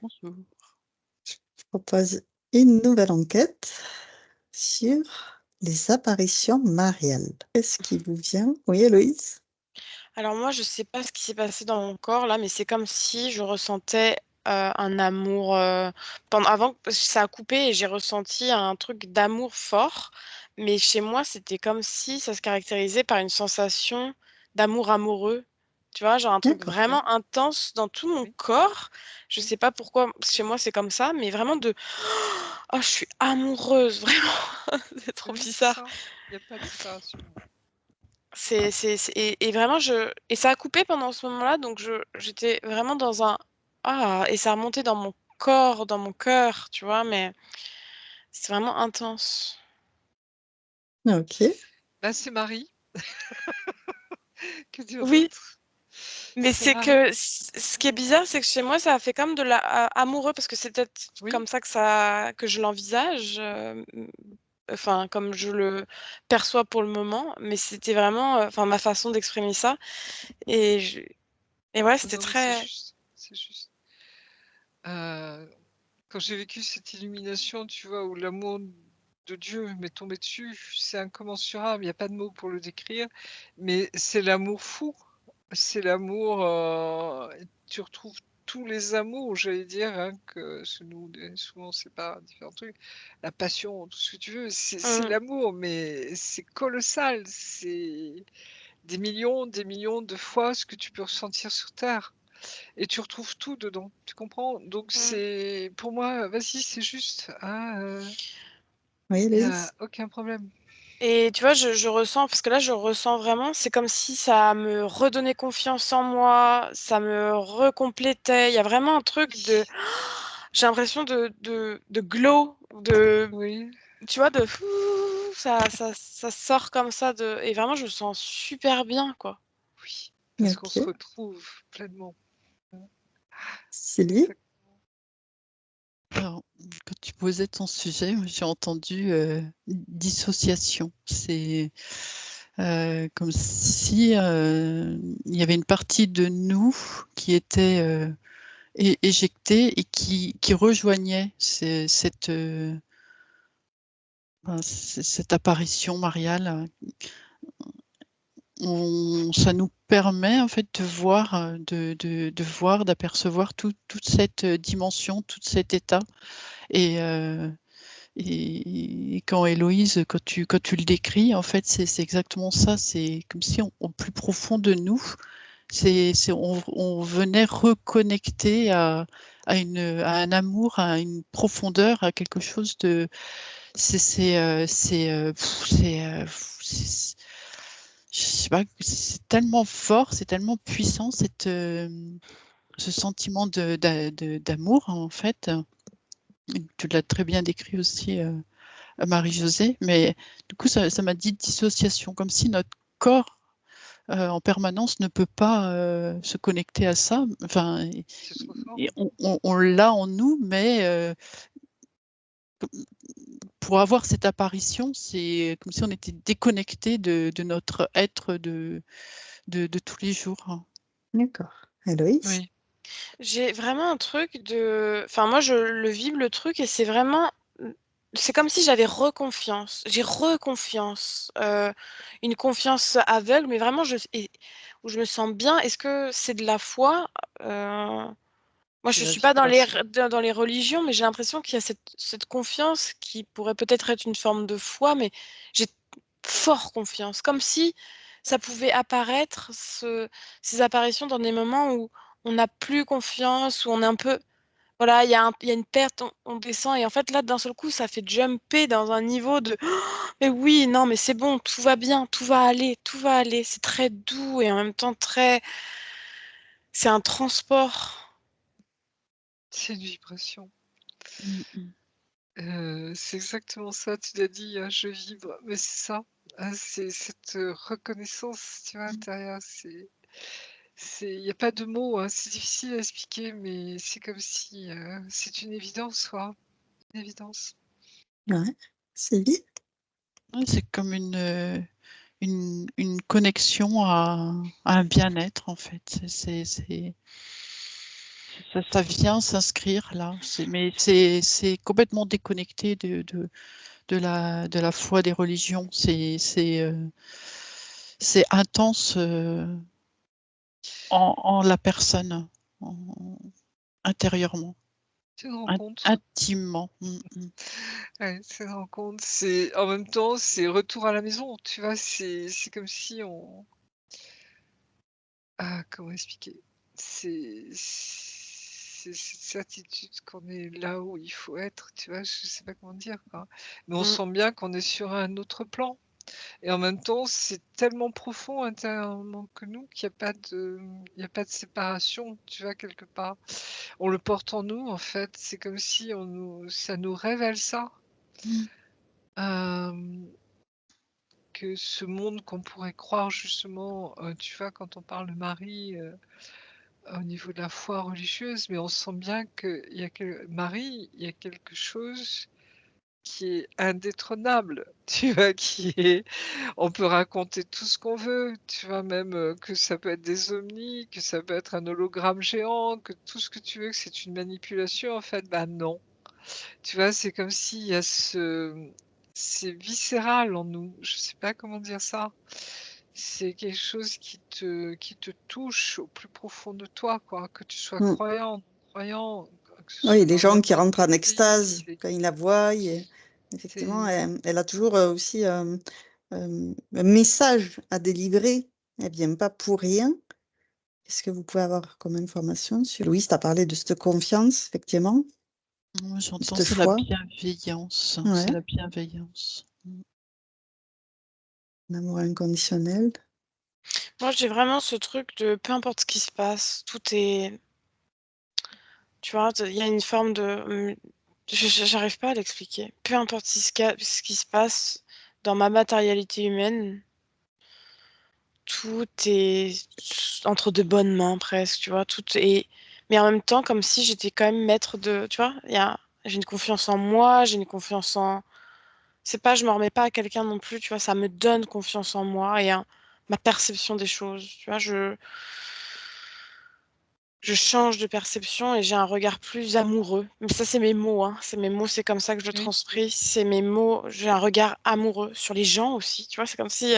Bonjour. Je propose une nouvelle enquête sur les apparitions mariales. Qu'est-ce qui vous vient? Oui, Héloïse? Alors moi, je sais pas ce qui s'est passé dans mon corps là, mais c'est comme si je ressentais un amour avant que ça a coupé et j'ai ressenti un truc d'amour fort. Mais chez moi, c'était comme si ça se caractérisait par une sensation d'amour amoureux. Tu vois, genre un truc D'accord. vraiment intense dans tout mon Oui. corps. Je Oui. sais pas pourquoi chez moi c'est comme ça, mais vraiment de oh, je suis amoureuse, vraiment. C'est trop Oui, c'est bizarre. ça. Il n'y a pas de séparation. Et vraiment, et ça a coupé pendant ce moment-là, donc j'étais vraiment dans un et ça a remonté dans mon corps, dans mon cœur, tu vois, mais c'est vraiment intense. Ok. Là, c'est Marie. Que dire Oui, d'autre? mais C'est c'est Marie. que ce qui est bizarre, c'est que chez moi, ça a fait comme de amoureux, parce que c'est peut-être Oui. comme ça que je l'envisage, enfin, comme je le perçois pour le moment, mais c'était vraiment enfin, ma façon d'exprimer ça. Et, et ouais, c'était Non, mais c'est très. juste. C'est juste. Quand j'ai vécu cette illumination, tu vois, où l'amour de Dieu m'est tombé dessus, c'est incommensurable, il n'y a pas de mots pour le décrire, mais c'est l'amour fou. C'est l'amour, tu retrouves tous les amours, j'allais dire, hein, que nous, souvent, c'est pas différents trucs. La passion, tout ce que tu veux, c'est l'amour, mais c'est colossal. C'est des millions de fois ce que tu peux ressentir sur Terre. Et tu retrouves tout dedans, tu comprends? Donc c'est pour moi, vas-y, c'est juste, hein, Oui, il y a Héloïse? aucun problème. Et tu vois, je ressens, parce que là, je ressens vraiment, c'est comme si ça me redonnait confiance en moi, ça me recomplétait. Il y a vraiment un truc de. J'ai l'impression de glow, Oui, tu vois, ça sort comme ça. Et vraiment, je me sens super bien, quoi. oui, parce qu'on se Ok. retrouve pleinement. Sylvie? Exact. Alors, quand tu posais ton sujet, moi, j'ai entendu dissociation. C'est comme si il y avait une partie de nous qui était éjectée et qui rejoignait cette apparition mariale. Ça nous permet en fait de voir, de voir, d'apercevoir toute cette dimension, tout cet état. Et quand Héloïse, quand tu le décris, en fait, c'est exactement ça. C'est comme si au plus profond de nous, on venait reconnecter à un amour, à une profondeur, à quelque chose de. Je sais pas, c'est tellement fort, c'est tellement puissant, ce sentiment d'amour, en fait. Tu l'as très bien décrit aussi, Marie-Josée, mais du coup, ça m'a dit dissociation, comme si notre corps en permanence ne peut pas se connecter à ça. Enfin, C'est trop fort. on l'a en nous, mais pour avoir cette apparition, c'est comme si on était déconnecté de notre être de tous les jours. D'accord. Héloïse? Oui, J'ai vraiment un truc de. Enfin, moi, je le vibre le truc et c'est vraiment. C'est comme si j'avais reconfiance. J'ai reconfiance. Une confiance aveugle, mais vraiment, où je me sens bien. Est-ce que c'est de la foi? Moi, c'est je la suis pas dans vibration. dans les religions, mais j'ai l'impression qu'il y a cette confiance qui pourrait peut-être être une forme de foi, mais j'ai fort confiance. Comme si ça pouvait apparaître, ces apparitions dans des moments où on n'a plus confiance, où on est un peu. Voilà, il y a une perte, on descend, et en fait, là, d'un seul coup, ça fait jumper dans un niveau de mais oui, non, mais c'est bon, tout va bien, tout va aller, tout va aller. C'est très doux et en même temps très. C'est un transport. C'est une vibration. Mm, mm. C'est exactement ça, tu l'as dit, hein, je vibre, mais c'est ça. C'est cette reconnaissance, tu vois, intérieure. Il n'y a pas de mots, hein, c'est difficile à expliquer, mais c'est comme si c'est une évidence, quoi. Une évidence. Ouais. Sylvie? Ouais, c'est comme une connexion à un bien-être, en fait. ça vient s'inscrire là. Mais c'est complètement déconnecté de la foi des religions. C'est intense en la personne, intérieurement, C'est une rencontre. intimement. Ouais, c'est une rencontre. C'est en même temps, c'est retour à la maison, tu vois? C'est comme si on comment expliquer? C'est cette certitude qu'on est là où il faut être, tu vois? Je sais pas comment dire, quoi. Mais on Mmh. sent bien qu'on est sur un autre plan et en même temps, c'est tellement profond intérieurement que nous qu'il y a pas de il y a pas de séparation, tu vois? Quelque part. On le porte en nous, en fait. C'est comme si on nous ça nous révèle ça. Mmh. Hem, que ce monde qu'on pourrait croire justement, tu vois, quand on parle de Marie, au niveau de la foi religieuse, mais on sent bien qu'il y a que Marie, il y a quelque chose qui est indétrônable, tu vois? Qui est on peut raconter tout ce qu'on veut, tu vois? Même, que ça peut être des ovnis, que ça peut être un hologramme géant, que tout ce que tu veux, que c'est une manipulation, en fait, bah non. Tu vois? C'est comme s'il y a c'est viscéral en nous, je sais pas comment dire ça. C'est quelque chose qui te touche au plus profond de toi, quoi, que tu sois Mmh. croyant, non croyant, que ce soit Oui, les dans gens qui n'importe rentrent quel en pays, extase quand ils la voient et effectivement, c'est elle a toujours, aussi, un message à délivrer. Elle vient pas pour rien. Qu'est-ce que vous pouvez avoir comme information sur Louise, tu as parlé de cette confiance, effectivement, Moi, de j'entends, cette c'est la foi. bienveillance. Ouais, C'est la bienveillance. l'amour inconditionnel. Moi, j'ai vraiment ce truc de peu importe ce qui se passe, tout est tu vois? Il y a une forme de, j'arrive pas à l'expliquer. Peu importe ce qui se passe dans ma matérialité humaine, tout est entre de bonnes mains presque, tu vois? Tout est mais en même temps comme si j'étais quand même maître de tu vois? J'ai une confiance en moi, j'ai une confiance en c'est pas je me remets pas à quelqu'un non plus, tu vois? Ça me donne confiance en moi et en ma perception des choses, tu vois? Je change de perception et j'ai un regard plus amoureux. Mais ça, c'est mes mots, hein. C'est mes mots, c'est comme ça que je le oui, transcris. C'est mes mots, j'ai un regard amoureux sur les gens aussi, tu vois? C'est comme si,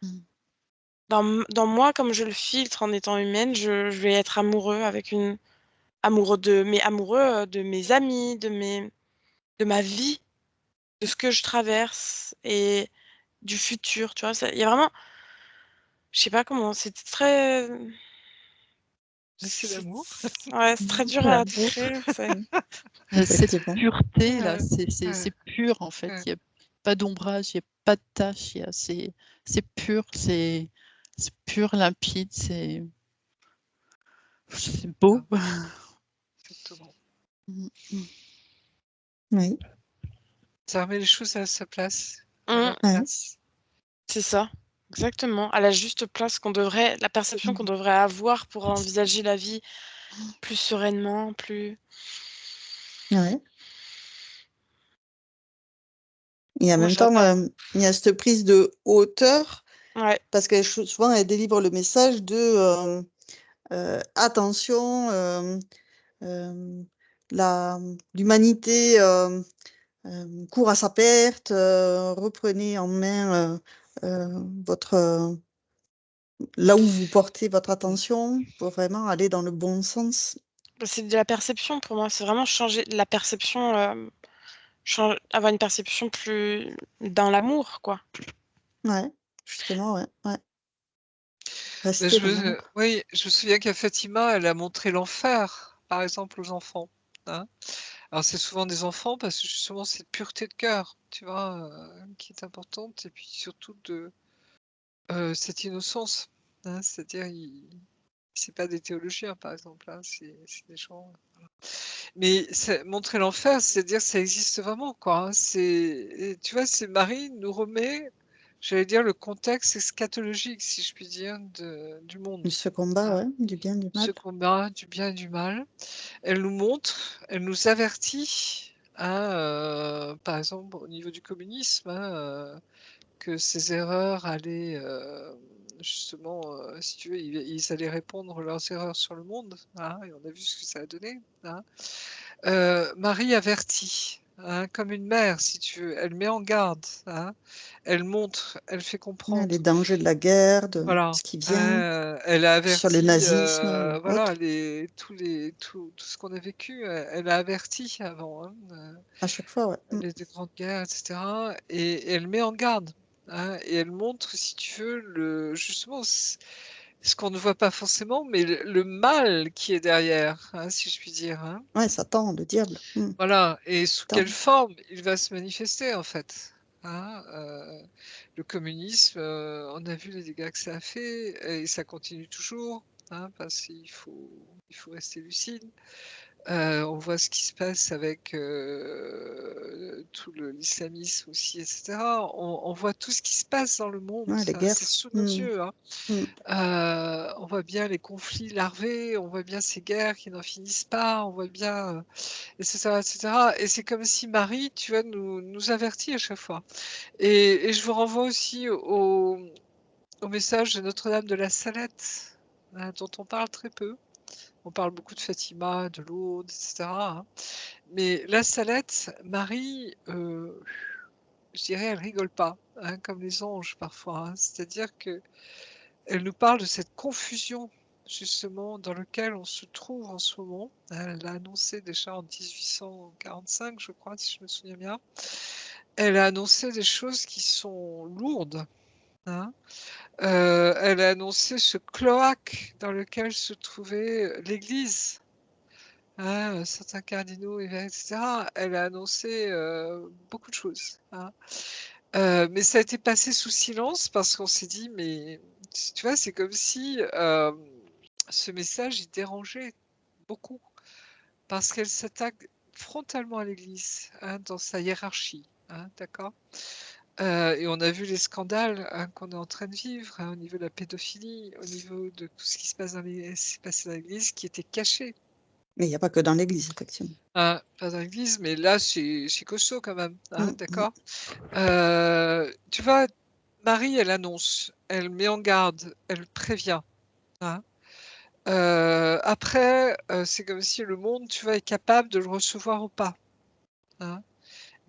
Mmh. dans moi, comme je le filtre en étant humaine, je vais être amoureux avec une amoureux, de mes amis, de ma vie, de ce que je traverse et du futur, tu vois? Ça il y a vraiment je sais pas comment, c'est très mais c'est c'est l'amour. ouais, c'est très Mmh, dur à l'amour. décrire, c'est Mmh, Cette effectivement. pureté là, Ouais, ouais, c'est pur en fait. ouais. Il y a pas d'ombrage, il y a pas de tache, c'est pur, c'est pur, limpide, c'est beau. Ça, exactement. Mmh mh. Oui, Ça remet les choses à sa place, à mmh. leur ouais. place. C'est ça, exactement, à la juste place la perception qu'on Mmh. devrait avoir pour envisager la vie plus sereinement, plus Ouais, et en moi même temps, j'adore. il y a cette prise de hauteur Ouais, parce qu'elle souvent, elle délivre le message de, «Attention, hem, l'humanité, court à sa perte, reprenez en main, votre, là où vous portez votre Mmh. attention pour vraiment aller dans le bon sens». bah, c'est de la perception pour moi, c'est vraiment changer la perception, avoir une perception plus dans l'amour, quoi. Ouais, justement, ouais, ouais. Mais Rester dans l'amour. oui, je me souviens qu'à Fatima, elle a montré l'enfer, par exemple, aux enfants, hein. Alors c'est souvent des enfants parce que justement cette pureté de cœur, tu vois, qui est importante et puis surtout cette innocence, hein. C'est-à-dire c'est pas des théologiens par exemple, hein, c'est des gens, mais c'est montrer l'enfer, c'est-à-dire ça existe vraiment quoi, hein. Tu vois, c'est Marie nous remet, j'allais dire le contexte eschatologique si je puis dire du monde, Ce combat, hein. ouais, du bien, du Ce mal. combat du bien et du mal. Elle nous montre, elle nous avertit, hein, par exemple au niveau du communisme, hein, que ces erreurs allaient, justement, si tu veux, ils allaient répandre leurs erreurs sur le monde, hein, et on a vu ce que ça a donné, hein. Marie avertit, hein, comme une mère, si tu veux. Elle met en garde, hein. Elle montre, elle fait Ouais, comprendre. les dangers de la guerre, de Voilà, ce qui vient, elle a sur le averti, nazisme, voilà, autres, tout ce qu'on a vécu, elle a averti avant, hein, à chaque fois, ouais. les grandes guerres, et cetera, et elle met en garde, hein, et elle montre, si tu veux, justement ce qu'on ne voit pas forcément, mais le mal qui est derrière, hein, si je puis dire, hein. Ouais, Satan, le diable. Voilà, et sous Satan. quelle forme il va se manifester, en fait, hein, le communisme, on a vu les dégâts que ça a fait et ça continue toujours, hein, parce qu'il faut rester lucide. On voit ce qui se passe avec, tout l'islamisme aussi, et cetera. On voit tout ce qui se passe dans le monde, Ouais, les hein, c'est guerres. sous nos yeux, hein. Mm. On voit bien les conflits larvés, on voit bien ces guerres qui n'en finissent pas, on voit bien, et cetera, et cetera, et c'est comme si Marie, tu vois, nous avertit à chaque fois, et je vous renvoie aussi au message de Notre-Dame de la Salette, dont on parle très peu. On parle beaucoup de Fatima, de Lourdes, et cetera, hein, mais la Salette, Marie, je dirais, elle rigole pas, hein, comme les anges parfois, hein. C'est-à-dire qu'elle nous parle de cette confusion, justement, dans lequel on se trouve en ce moment. Elle l'a annoncé déjà en 1845, je crois, si je me souviens bien. Elle a annoncé des choses qui sont lourdes, hein. Elle a annoncé ce cloaque dans lequel se trouvait l'Église, hein, certains cardinaux, évêques, et cetera. Elle a annoncé, beaucoup de choses, hein. Mais ça a été passé sous silence parce qu'on s'est dit: «Mais» tu vois, c'est comme si, ce message, il dérangeait beaucoup parce qu'elle s'attaque frontalement à l'Église, hein, dans sa hiérarchie, hein, d'accord? Et on a vu les scandales, hein, qu'on est en train de vivre, hein, au niveau de la pédophilie, au niveau de tout ce qui se passe s'est passé dans l'Église qui était caché. Mais il n'y a pas que dans l'Église, effectivement. Pas dans l'Église, mais là, c'est costaud quand même, hein, Mm. d'accord? Tu vois, Marie, elle annonce, elle met en garde, elle prévient, hein. Après, c'est comme si le monde, tu vois, est capable de le recevoir ou pas, hein.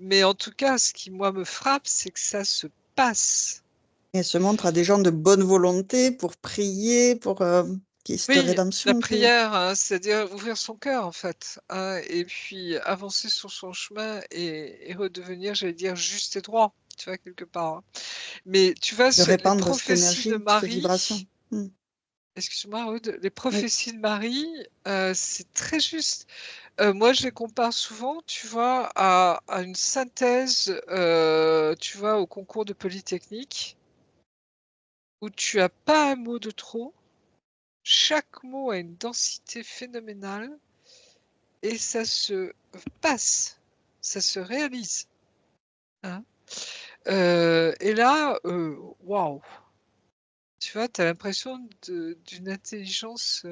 Mais en tout cas, ce qui, moi, me frappe, c'est que ça se passe. Et elle se montre à des gens de bonne volonté pour prier, pour qu'il y ait cette Oui, la rédemption prière, hein, c'est-à-dire ouvrir son cœur, en fait, hein, et puis avancer sur son chemin et redevenir, j'allais dire, juste et droit, tu vois, quelque part, hein. Mais tu vois, de les répandre cette prophéties de énergie, cette vibration. Marie, excuse-moi, Aude, les Oui. prophéties de Marie, c'est très juste. Moi, je les compare souvent, tu vois, à une synthèse, tu vois, au concours de Polytechnique, où tu as pas un mot de trop, chaque mot a une densité phénoménale et ça se passe, ça se réalise, hein. Et là, waouh! Tu vois, tu as l'impression d'une intelligence,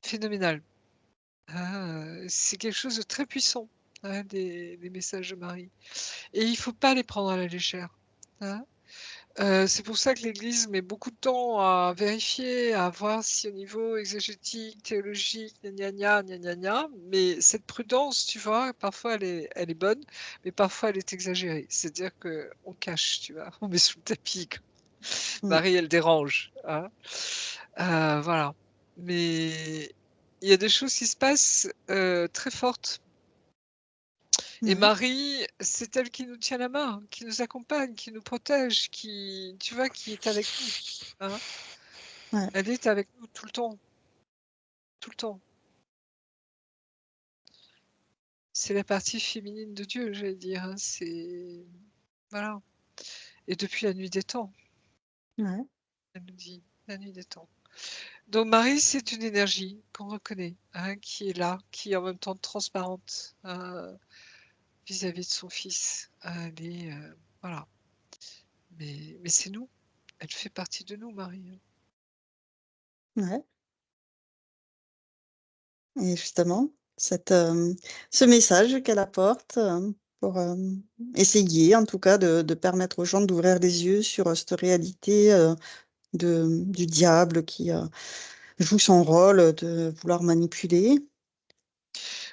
phénoménale. C'est quelque chose de très puissant, hein, les messages de Marie, et il faut pas les prendre à la légère, hein. C'est pour ça que l'Église met beaucoup de temps à vérifier, à voir si au niveau exégétique, théologique, gna gna gna, gna gna gna, mais cette prudence, tu vois, parfois elle est bonne, mais parfois elle est exagérée. C'est-à-dire qu'on cache, tu vois? On met sous le tapis, quoi. Mm. Marie, elle dérange, hein. Voilà. Mais il y a des choses qui se passent, très fortes, et Ouais. Marie, c'est elle qui nous tient la main, qui nous accompagne, qui nous protège, qui, tu vois, qui est avec nous, hein. Ouais. Elle est avec nous tout le temps, tout le temps. C'est la partie féminine de Dieu, j'allais dire, hein, c'est voilà, et depuis la nuit des temps, Ouais. elle nous dit, la nuit des temps. Donc Marie, c'est une énergie qu'on reconnaît, hein, qui est là, qui est en même temps transparente, vis-à-vis de son fils. Elle est, voilà, mais c'est nous, elle fait partie de nous, Marie, hein. Ouais. Et justement, ce message qu'elle apporte, pour, essayer en tout cas de permettre aux gens d'ouvrir les yeux sur, cette réalité, du diable qui joue son rôle de vouloir manipuler.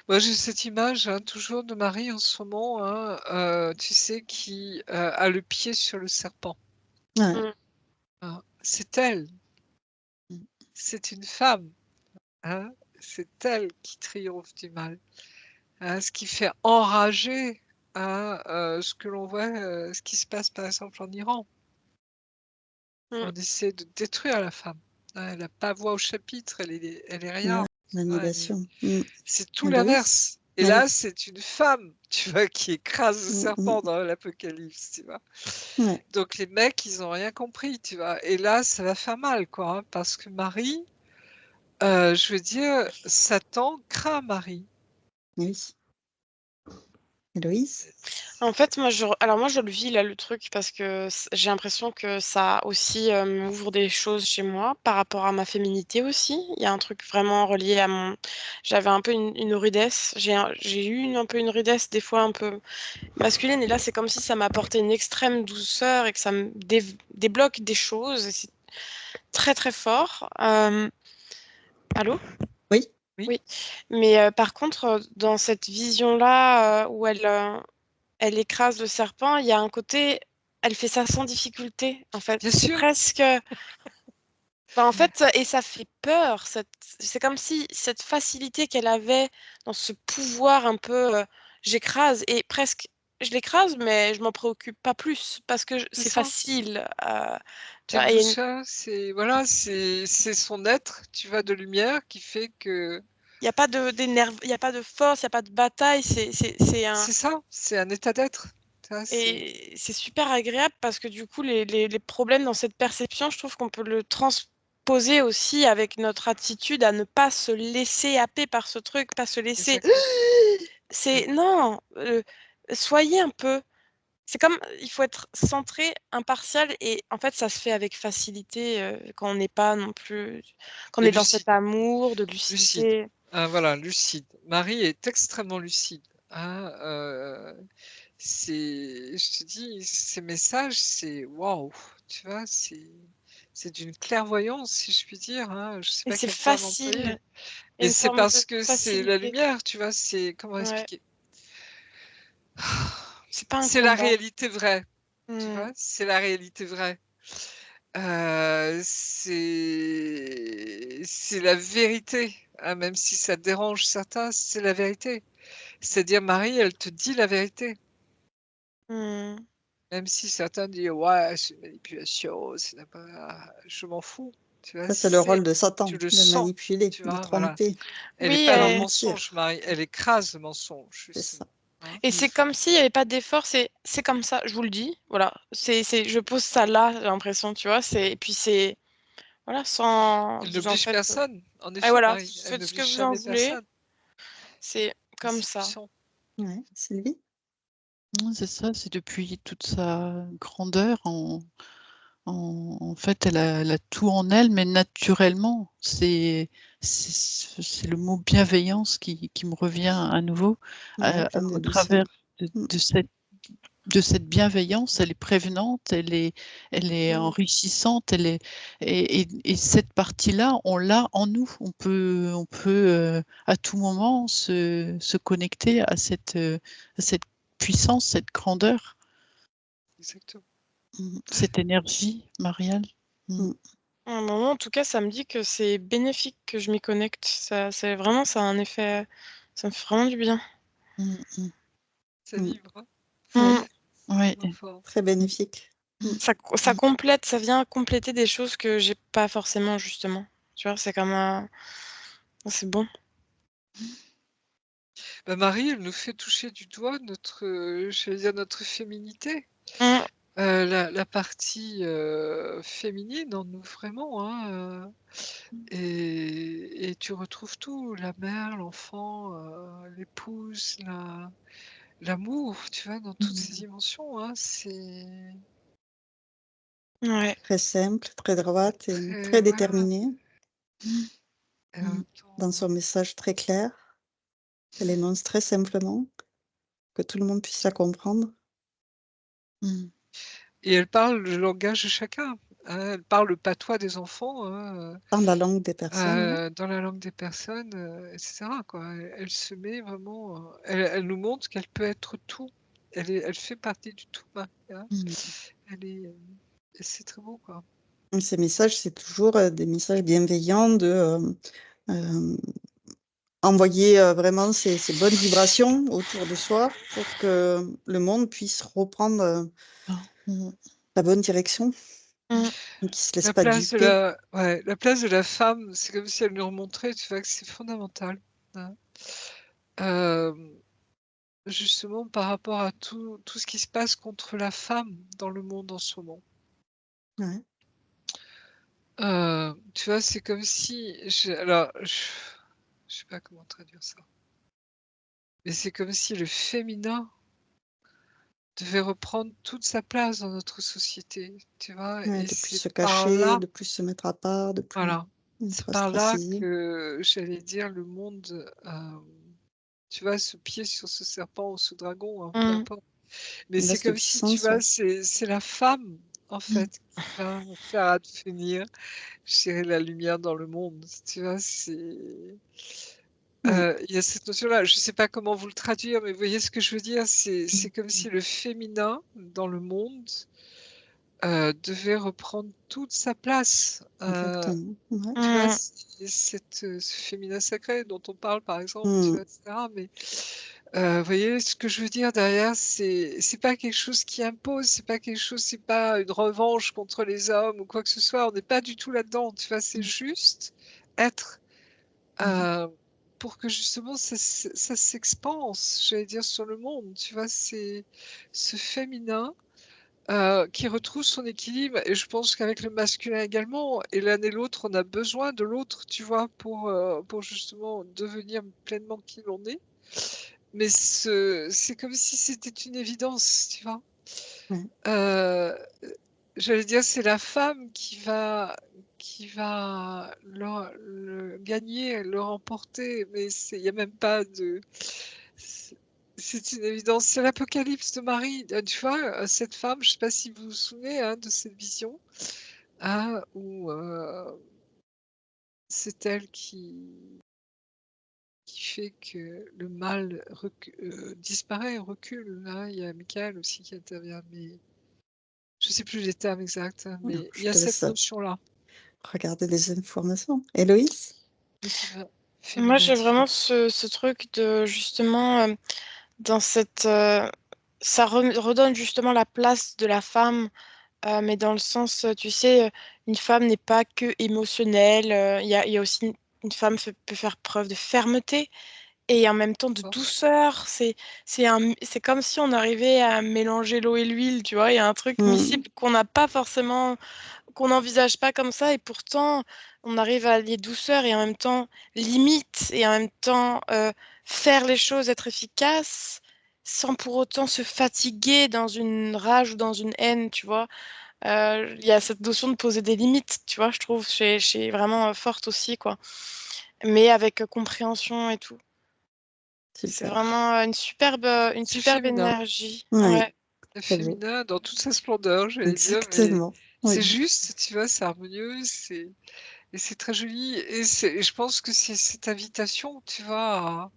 Moi, j'ai cette image toujours de Marie en ce moment, tu sais, qui a le pied sur le serpent. Ouais. Mm. C'est elle, Mm. c'est une femme. C'est elle qui triomphe du mal. Ce qui fait enrager ce que l'on voit, ce qui se passe par exemple en Iran. Mm. On essaie de détruire la femme. Elle n'a pas voix au chapitre, elle est rien. Ouais, l'annihilation. Mm. C'est tout Ah bah oui. l'inverse. Et Ah là, oui. c'est une femme, tu vois, qui écrase le Mm, serpent dans l'Apocalypse, tu vois. Ouais. Donc les mecs, ils ont rien compris, tu vois. Et là, ça va faire mal, quoi, parce que Marie, je veux dire, Satan craint Marie. Oui. Héloïse? En fait, moi, je le vis là, le truc, parce que j'ai l'impression que ça aussi m'ouvre des choses chez moi par rapport à ma féminité aussi. Il y a un truc vraiment relié à mon. J'avais un peu une rudesse. J'ai eu un peu une rudesse, des fois un peu masculine, et là, c'est comme si ça m'apportait une extrême douceur et que ça me débloque des choses. Et c'est très, très fort. Allô? Oui. Oui. Oui. Mais par contre, dans cette vision-là où elle écrase le serpent, il y a un côté, elle fait ça sans difficulté, en fait. Bien C'est sûr. presque. En fait, et ça fait peur. C'est comme si cette facilité qu'elle avait dans ce pouvoir un peu, j'écrase, et presque, je l'écrase, mais je m'en préoccupe pas plus, parce que C'est c'est ça. facile. Tu C'est une vois, douceur, c'est son être, tu vois, de lumière qui fait que il n'y a pas il y a pas de force, il n'y a pas de bataille, c'est ça, c'est un état d'être. Ça, c'est et c'est super agréable parce que du coup, les problèmes dans cette perception, je trouve qu'on peut le transposer aussi avec notre attitude à ne pas se laisser happer par ce truc, pas se laisser. exactement. C'est non, soyez un peu. C'est comme il faut être centré, impartial, et en fait, ça se fait avec facilité quand on n'est pas non plus, quand on Et est dans cet lucide, amour de lucide. lucidité. Voilà, lucide. Marie est extrêmement lucide. Je te dis, ces messages, c'est waouh, tu vois, c'est d'une clairvoyance, si je puis dire. Je sais Et pas c'est quel terme employer, facile, et mais une c'est forme de parce que c'est la facilité. lumière, tu vois. C'est comment Ouais, expliquer? c'est pas un C'est la combat. réalité vraie, tu Hmm. vois. C'est la réalité vraie. C'est la vérité, même si ça dérange certains, c'est la vérité. C'est-à-dire Marie, elle te dit la vérité, Hmm. même si certains disent: «Ouais, c'est une manipulation, je m'en fous», tu vois? Ça, c'est le rôle de Tu Satan, le de sens, manipuler, tu de vois? Voilà. tromper, Elle est Oui, pas dans le mentir. mensonge, Marie, elle écrase le mensonge, C'est ça. justement, hein. et c'est comme s'il n'y avait pas d'effort, c'est comme ça, je vous le dis, voilà. Je pose ça là, j'ai l'impression, tu vois, et puis c'est, voilà, sans, Elle vous en n'oblige faites, personne, en et effet, voilà, Marie, elle faites ce que n'oblige vous en jamais voulez, personne. c'est comme C'est ça. puissant. Ouais. Sylvie? C'est ça, c'est depuis toute sa grandeur. En fait, elle a tout en elle, mais naturellement. C'est le mot bienveillance qui me revient à nouveau. Ouais, pleine de Au douceur. travers Mm. de cette bienveillance, elle est prévenante, elle est Mm. enrichissante, et cette partie-là, on l'a en nous. On peut à tout moment se connecter à cette puissance, cette grandeur, Exactement. cette énergie, Marielle. Mm. À un moment, en tout cas, ça me dit que c'est bénéfique que je m'y connecte. C'est vraiment, ça a un effet, ça me fait vraiment du bien. Mm, mm. Ça Mm. vibre, hein. Ouais, Mm. Ouais. Vraiment fort. très bénéfique. Mm. Ça complète, ça vient compléter des choses que j'ai pas forcément, justement. Tu vois, c'est comme c'est bon. Bah, Marie, elle nous fait toucher du doigt notre, j'allais dire notre féminité. Mm. La partie, féminine en nous vraiment, et tu retrouves tout, la mère, l'enfant, l'épouse, l'amour, tu vois? Dans toutes ses dimensions, c'est Ouais. Très simple, très droite et très très voilà, déterminée et en même dans temps, son message très clair. Elle énonce très simplement, que tout le monde puisse la comprendre. et elle parle le langage de chacun. hein, elle parle le patois des enfants, hein, Dans la langue des personnes, ouais. dans la langue des personnes, etc., quoi. Elle se met vraiment, elle nous montre qu'elle peut être tout. Elle fait partie du tout, Marie, hein. Mmh. Elle est, et c'est très beau, quoi. Et ces messages, c'est toujours, des messages bienveillants de, hem, envoyer, vraiment ces bonnes vibrations autour de soi pour que le monde puisse reprendre, Ah, mmh. la bonne direction Mmh. et qu'il se laisse La pas place de duper. la place de la femme, c'est comme si elle nous remontrait, tu vois, que c'est fondamental, hein. Hem, Justement par rapport à tout ce qui se passe contre la femme dans le monde en ce moment. Ouais, Tu vois, c'est comme si alors je sais pas comment traduire ça, mais c'est comme si le féminin devait reprendre toute sa place dans notre société, tu vois? ouais, Et de plus c'est se par cacher, là, de plus se mettre à part, de plus voilà, c'est être par là ostracisé. que j'allais dire le monde, tu vois, ce pied sur ce serpent ou ce dragon, hein, peu Mmh. importe. Mais Il c'est laisse de comme si, tu puissance, vois, ouais. c'est la femme, en Mmh. fait, qui va faire advenir, je dirais, la lumière dans le monde, tu vois? Mmh. Il y a cette notion-là, je ne sais pas comment vous le traduire, mais vous voyez ce que je veux dire? C'est comme Mmh. si le féminin dans le monde, devait reprendre toute sa place, Exactement. Ouais. tu vois? Mmh. Ce féminin sacré dont on parle, par exemple, tu Mmh. vois? Et cetera, mais vous voyez ce que je veux dire derrière? C'est pas quelque chose qui impose, c'est pas une revanche contre les hommes ou quoi que ce soit, on n'est pas du tout là-dedans, tu vois? C'est Mmh. juste être, Mmh. heu, pour que justement ça s'expanse, j'allais dire, sur le monde, tu vois? C'est ce féminin, qui retrouve son équilibre, et je pense qu'avec le masculin également, et l'un et l'autre, on a besoin de l'autre, tu vois? Pour justement devenir pleinement qui l'on est. Mais c'est comme si c'était une évidence, tu vois? Ouais. Heu, J'allais dire, c'est la femme qui va le gagner, le remporter, mais il y a même pas de c'est c'est une évidence. C'est l'Apocalypse de Marie, tu vois? Cette femme, je ne sais pas si vous vous souvenez, hein, de cette vision, hein, où, c'est elle qui fait que le mal disparaît, recule, hein. Il y a Michael aussi qui intervient, mais je sais plus les termes exacts, hein, Alors, mais il je y a te cette laisse, notion-là. regarder les informations. Héloïse? Oui, c'est vrai. Moi, Féminin j'ai divin. vraiment ce truc de justement, dans cette, ça redonne justement la place de la femme, mais dans le sens, tu sais, une femme n'est pas que émotionnelle. Il y a aussi une femme peut faire preuve de fermeté et en même temps de D'accord. douceur. C'est comme si on arrivait à mélanger l'eau et l'huile, tu vois. Il y a un truc Mmh. miscible qu'on n'a pas forcément, qu'on n'envisage pas comme ça, et pourtant on arrive à allier douceur et en même temps limite, et en même temps faire les choses, être efficace, sans pour autant se fatiguer dans une rage ou dans une haine, tu vois. Il y a cette notion de poser des limites, tu vois, je trouve, chez vraiment forte aussi, quoi. Mais avec compréhension et tout. C'est Super. vraiment une C'est superbe féminin. énergie. Oui, Ouais. Le très beau. féminin dans toute sa splendeur, j'allais dire, mais Exactement. c'est Oui. juste, tu vois? C'est harmonieux, et c'est très joli, et je pense que c'est cette invitation, tu vois,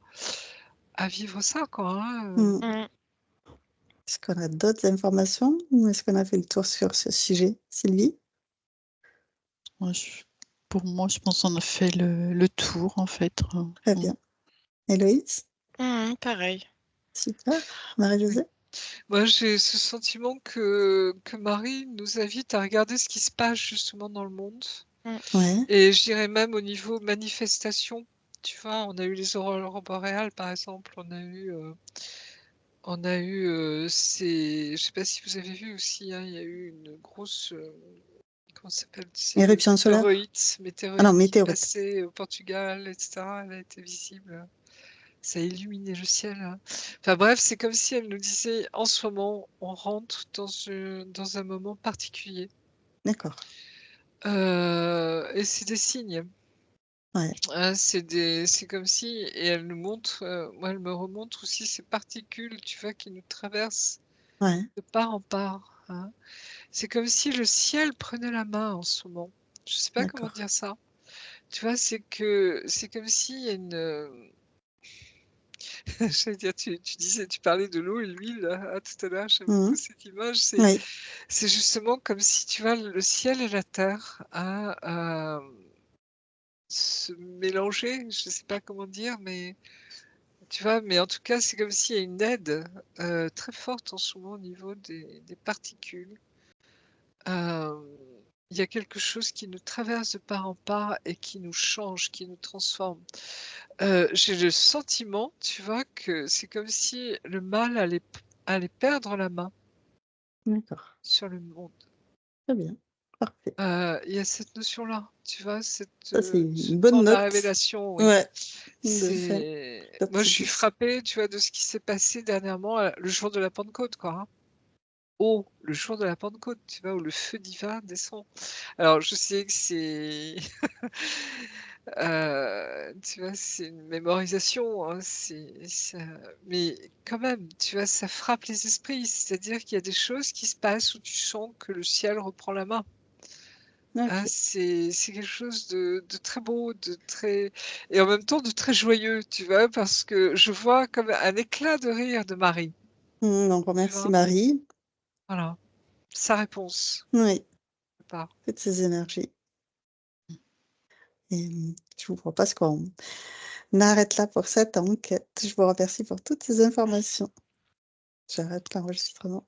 à vivre ça, quoi, hein, Mmh. Mm. Est-ce qu'on a d'autres informations ou est-ce qu'on a fait le tour sur ce sujet? Sylvie? Moi, pour moi, je pense qu'on a fait le tour, en fait. Très Mmh. bien. Héloïse? Pareil. Super. Oui. Marie-Josée? Moi, j'ai ce sentiment que Marie nous invite à regarder ce qui se passe justement dans le monde, Mm. Ouais, et je dirais même au niveau manifestation. Tu vois, on a eu les aurores boréales, par exemple, je sais pas si vous avez vu aussi, hein, il y a eu une grosse, comment ça s'appelle? C'est le éruption solaire? Ah non, météorite qui météorite. passait au Portugal, et cetera. Elle a été visible. Ça a illuminé le ciel, hein. Enfin bref, c'est comme si elle nous disait: «En ce moment, on rentre dans un moment particulier». D'accord. Et c'est des signes, Ouais, hein, c'est comme si, et elle nous montre, elle me remontre aussi ces particules, tu vois, qui nous traversent ouais. de part en part. hein. C'est comme si le ciel prenait la main en ce moment. Je sais pas comment D'accord. dire ça. Tu vois, c'est comme s'il y a une, j'allais dire, tu parlais de l'eau et l'huile, tout à l'heure, j'aime Mmh. beaucoup cette image. Oui, C'est justement comme si, tu vois, le ciel et la terre, se mélanger, je sais pas comment dire, mais tu vois? Mais en tout cas, c'est comme s'il y a une aide, très forte en ce moment au niveau des particules. Hem, il y a quelque chose qui nous traverse de part en part et qui nous change, qui nous transforme. J'ai le sentiment, tu vois, que c'est comme si le mal allait perdre la main d'accord. sur le monde. Très bien. Parfait. Il y a cette notion-là, tu vois? Ça, c'est Ce une temps bonne de la note. révélation, oui. Ouais, de fin Moi, je suis d'Apocalypse. frappée, tu vois, de ce qui s'est passé dernièrement, le jour de la Pentecôte, quoi, hein. Oh, le jour de la Pentecôte, tu vois? Où le feu divin descend. Alors je sais que c'est tu vois, c'est une mémorisation, hein, c'est ça mais quand même, tu vois, ça frappe les esprits. C'est-à-dire qu'il y a des choses qui se passent où tu sens que le ciel reprend la main. Hein, OK. c'est quelque chose de très beau, de très et en même temps de très joyeux, tu vois? Parce que je vois comme un éclat de rire de Marie, Donc tu remercie vois? Marie. Voilà, sa réponse, Oui, quelque part. toutes ces énergies et je vous propose qu'on arrête là pour cette enquête. Je vous remercie pour toutes ces informations. J'arrête l'enregistrement.